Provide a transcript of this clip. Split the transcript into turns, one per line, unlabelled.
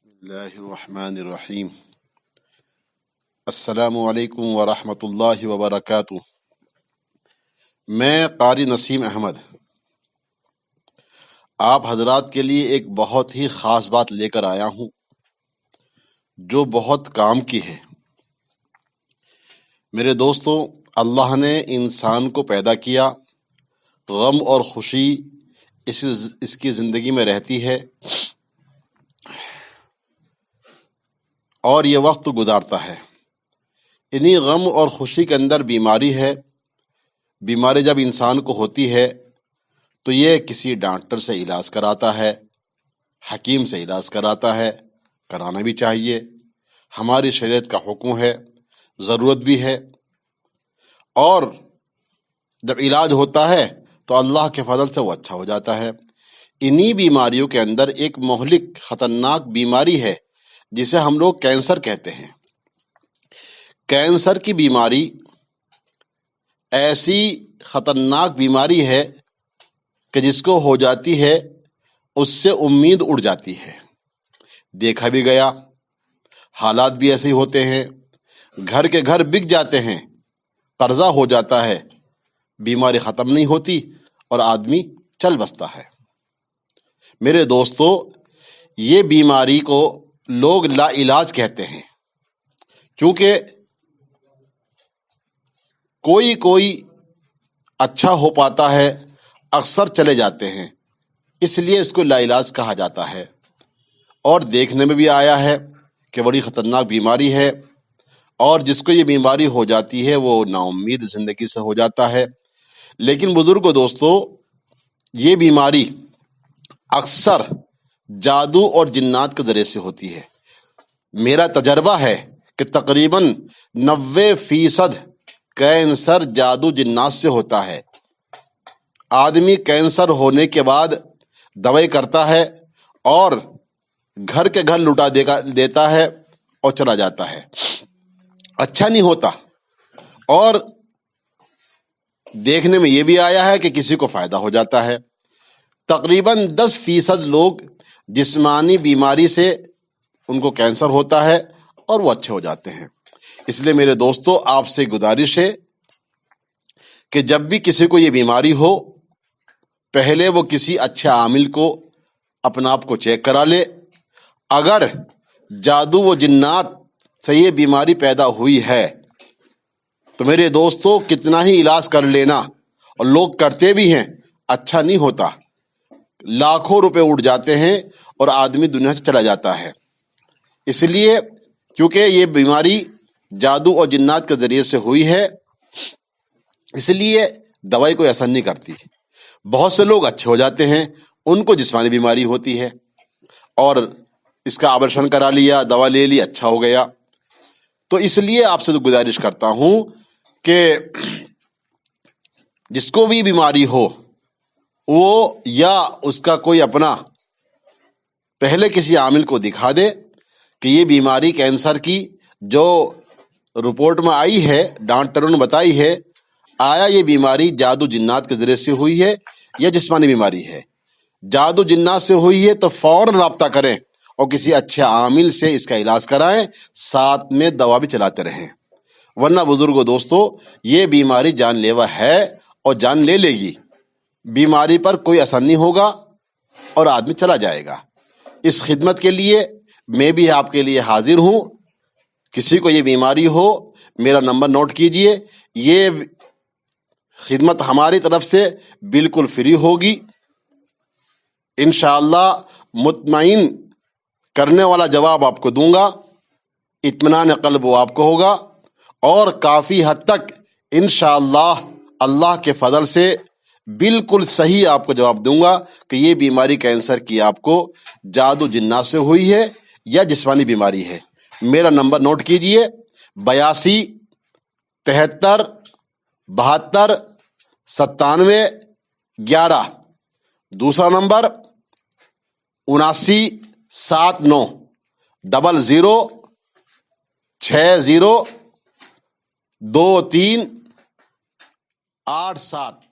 اللہ الرحمن الرحیم۔ السلام علیکم ورحمۃ اللہ وبرکاتہ۔ میں قاری نسیم احمد آپ حضرات کے لیے ایک بہت ہی خاص بات لے کر آیا ہوں جو بہت کام کی ہے۔ میرے دوستوں، اللہ نے انسان کو پیدا کیا، غم اور خوشی اس کی زندگی میں رہتی ہے اور یہ وقت گزارتا ہے۔ انہی غم اور خوشی کے اندر بیماری ہے۔ بیماری جب انسان کو ہوتی ہے تو یہ کسی ڈاکٹر سے علاج کراتا ہے، حکیم سے علاج کراتا ہے، کرانا بھی چاہیے، ہماری شریعت کا حکم ہے، ضرورت بھی ہے۔ اور جب علاج ہوتا ہے تو اللہ کے فضل سے وہ اچھا ہو جاتا ہے۔ انہی بیماریوں کے اندر ایک مہلک خطرناک بیماری ہے جسے ہم لوگ کینسر کہتے ہیں۔ کینسر کی بیماری ایسی خطرناک بیماری ہے کہ جس کو ہو جاتی ہے اس سے امید اڑ جاتی ہے۔ دیکھا بھی گیا، حالات بھی ایسے ہی ہوتے ہیں، گھر کے گھر بک جاتے ہیں، قرضہ ہو جاتا ہے، بیماری ختم نہیں ہوتی اور آدمی چل بستا ہے۔ میرے دوستو، یہ بیماری کو لوگ لا علاج کہتے ہیں، کیونکہ کوئی اچھا ہو پاتا ہے، اکثر چلے جاتے ہیں، اس لیے اس کو لا علاج کہا جاتا ہے۔ اور دیکھنے میں بھی آیا ہے کہ بڑی خطرناک بیماری ہے، اور جس کو یہ بیماری ہو جاتی ہے وہ نا امید زندگی سے ہو جاتا ہے۔ لیکن بزرگوں، دوستو، یہ بیماری اکثر جادو اور جنات کے ذریعے سے ہوتی ہے۔ میرا تجربہ ہے کہ تقریباً 90% کینسر جادو جنات سے ہوتا ہے۔ آدمی کینسر ہونے کے بعد دوائی کرتا ہے اور گھر کے گھر لٹا دیتا ہے اور چلا جاتا ہے، اچھا نہیں ہوتا۔ اور دیکھنے میں یہ بھی آیا ہے کہ کسی کو فائدہ ہو جاتا ہے۔ تقریباً 10% لوگ جسمانی بیماری سے ان کو کینسر ہوتا ہے اور وہ اچھے ہو جاتے ہیں۔ اس لیے میرے دوستو، آپ سے گزارش ہے کہ جب بھی کسی کو یہ بیماری ہو، پہلے وہ کسی اچھے عامل کو اپنا آپ کو چیک کرا لے۔ اگر جادو و جنات سے یہ بیماری پیدا ہوئی ہے تو میرے دوستو کتنا ہی علاج کر لینا، اور لوگ کرتے بھی ہیں، اچھا نہیں ہوتا، لاکھوں روپے اڑ جاتے ہیں اور آدمی دنیا سے چلا جاتا ہے۔ اس لیے کیونکہ یہ بیماری جادو اور جنات کے ذریعے سے ہوئی ہے، اس لیے دوائی کوئی اثر نہیں کرتی۔ بہت سے لوگ اچھے ہو جاتے ہیں، ان کو جسمانی بیماری ہوتی ہے اور اس کا آپریشن کرا لیا، دوا لے لی، اچھا ہو گیا۔ تو اس لیے آپ سے گزارش کرتا ہوں کہ جس کو بھی بیماری ہو وہ یا اس کا کوئی اپنا پہلے کسی عامل کو دکھا دے کہ یہ بیماری کینسر کی جو رپورٹ میں آئی ہے، ڈاکٹروں نے بتائی ہے، آیا یہ بیماری جادو جنات کے ذریعے سے ہوئی ہے یا جسمانی بیماری ہے۔ جادو جنات سے ہوئی ہے تو فوراً رابطہ کریں اور کسی اچھے عامل سے اس کا علاج کرائیں، ساتھ میں دوا بھی چلاتے رہیں، ورنہ بزرگوں، دوستو، یہ بیماری جان لیوا ہے اور جان لے گی۔ بیماری پر کوئی اثر نہیں ہوگا اور آدمی چلا جائے گا۔ اس خدمت کے لیے میں بھی آپ کے لیے حاضر ہوں۔ کسی کو یہ بیماری ہو، میرا نمبر نوٹ کیجئے۔ یہ خدمت ہماری طرف سے بالکل فری ہوگی، انشاءاللہ مطمئن کرنے والا جواب آپ کو دوں گا، اطمینان قلب وہ آپ کو ہوگا، اور کافی حد تک انشاءاللہ اللہ کے فضل سے بالکل صحیح آپ کو جواب دوں گا کہ یہ بیماری کینسر کی آپ کو جادو جنات سے ہوئی ہے یا جسمانی بیماری ہے۔ میرا نمبر نوٹ کیجئے: 82 73 72 97 11۔ دوسرا نمبر 79 79 00 60 23 87۔